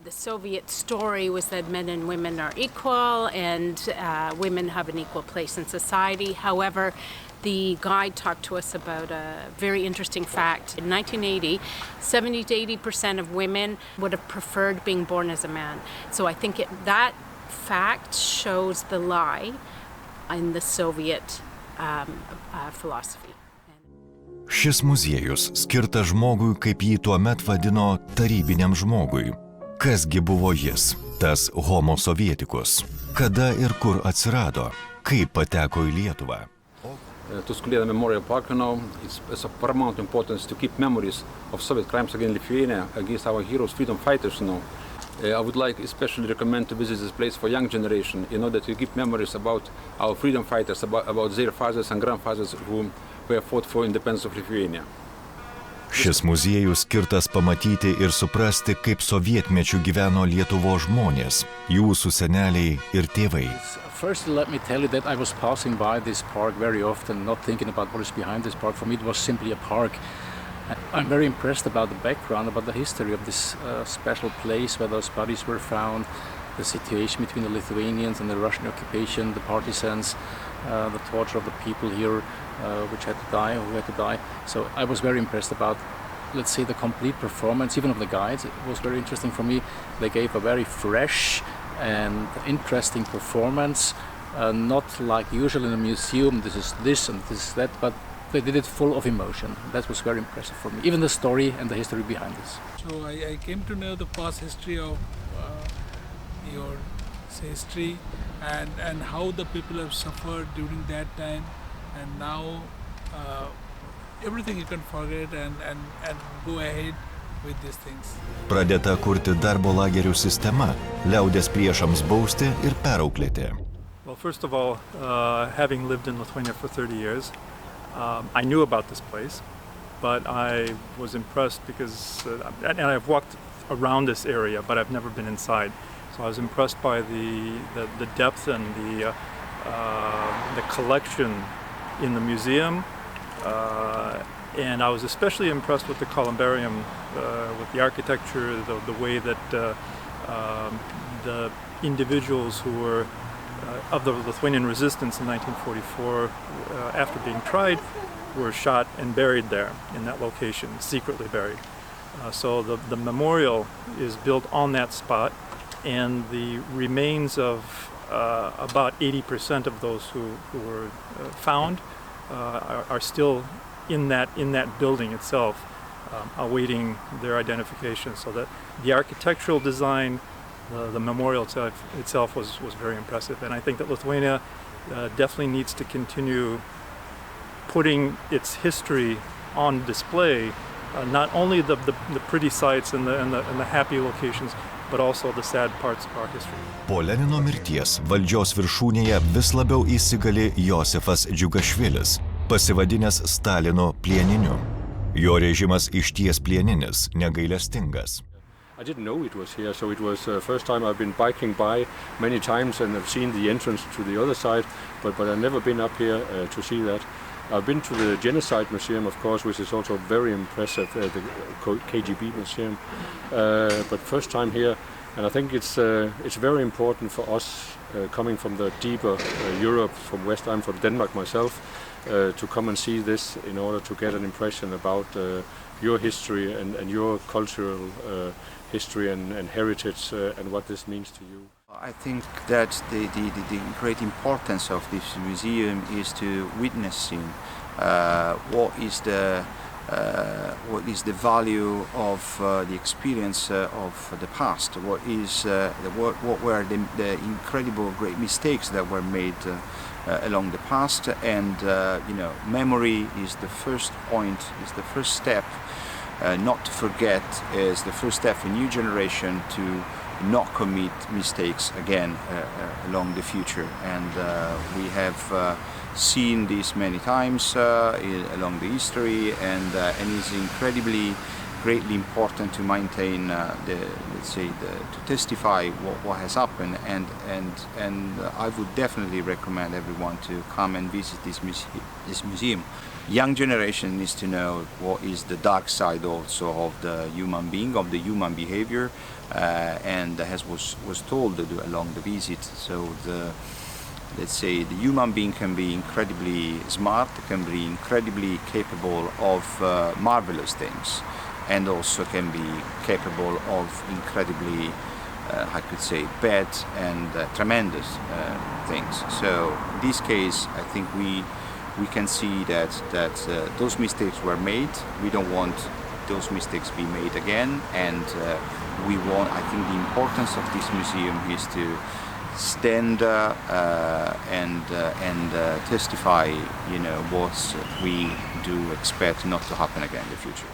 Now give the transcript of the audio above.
The Soviet story was that men and women are equal and women have an equal place in society. However, the guide talked to us about a very interesting fact. In 1980, 70 to 80% of women would have preferred being born as a man. So I think that fact shows the lie in the Soviet philosophy. Šis muziejus skirtas žmogui, kaip jį tuomet vadino, tarybiniam žmogui. Kasgi buvo jis, tas Homo Sovieticus? Kada ir kur atsirado? Kaip pateko į Lietuvą? Tuskulėnai Memorial Park, it's of paramount importance to keep memories of Soviet crimes against Lithuania, against our heroes, freedom fighters, I would like especially recommend to visit this place for young generation in order to keep memories about our freedom fighters, about their fathers and grandfathers who fought for independence of Lithuania. Šis muziejus skirtas pamatyti ir suprasti, kaip sovietmečiu gyveno Lietuvos žmonės, jūsų seneliai ir tėvai. First, let me tell you that I was passing by this park very often, not thinking about what is behind this park. For me, it was simply a park. I'm very impressed about the background, about the history of this special place where those bodies were found, the situation between the Lithuanians and the Russian occupation, the partisans, the torture of the people here, who had to die. So I was very impressed about, let's say, the complete performance, even of the guides. It was very interesting for me. They gave a very fresh and interesting performance, not like usual in a museum, this is this and this is that, but they did it full of emotion. That was very impressive for me, even the story and the history behind this. So I came to know the past history of your history and how the people have suffered during that time, and now everything you can forget and go ahead with these things. Pradėta kurti darbo lagerių sistema, liaudies priešams bausti ir perauklėti. Well, first of all, having lived in Lithuania for 30 years, I knew about this place, but I was impressed because, and I've walked around this area, but I've never been inside. So I was impressed by the depth and the collection in the museum, and I was especially impressed with the columbarium, with the architecture, the way that the individuals who were of the Lithuanian resistance in 1944, after being tried, were shot and buried there in that location, secretly buried. So the memorial is built on that spot, and the remains of about 80% of those who were found are still in that building itself, awaiting their identification. So that the architectural design, the memorial itself was very impressive, and I think that Lithuania definitely needs to continue putting its history on display, not only the pretty sites and the happy locations, but also the sad parts of our history. Po Lenino mirties valdžios viršūnėje vis labiau įsigali Josifas Džiugašvilis, pasivadinęs Stalino plieniniu. Jo režimas išties plieninis, negailestingas. I didn't know it was here, so it was the first time I've been biking by many times and I've seen the entrance to the other side, but I've never been up here to see that. I've been to the Genocide Museum, of course, which is also very impressive, the KGB Museum, but first time here, and I think it's very important for us coming from the deeper Europe, from West, I'm from Denmark myself, to come and see this in order to get an impression about your history and your cultural history and heritage and what this means to you. I think that the great importance of this museum is to witnessing what is the value of the experience of the past, what were the incredible great mistakes that were made along the past, and memory is the first point, is the first step. Not to forget is the first step for new generation to not commit mistakes again along the future, and we have seen this many times along the history, and it's incredibly greatly important to maintain to testify what has happened, and I would definitely recommend everyone to come and visit this museum. young generation needs to know what is the dark side also of the human being, of the human behavior, and as was told along the visit. So let's say the human being can be incredibly smart, can be incredibly capable of marvelous things, and also can be capable of incredibly, I could say, bad and tremendous things. So in this case, I think we can see that those mistakes were made. We don't want those mistakes be made again, and we want. I think the importance of this museum is to stand and testify, what we do expect not to happen again in the future.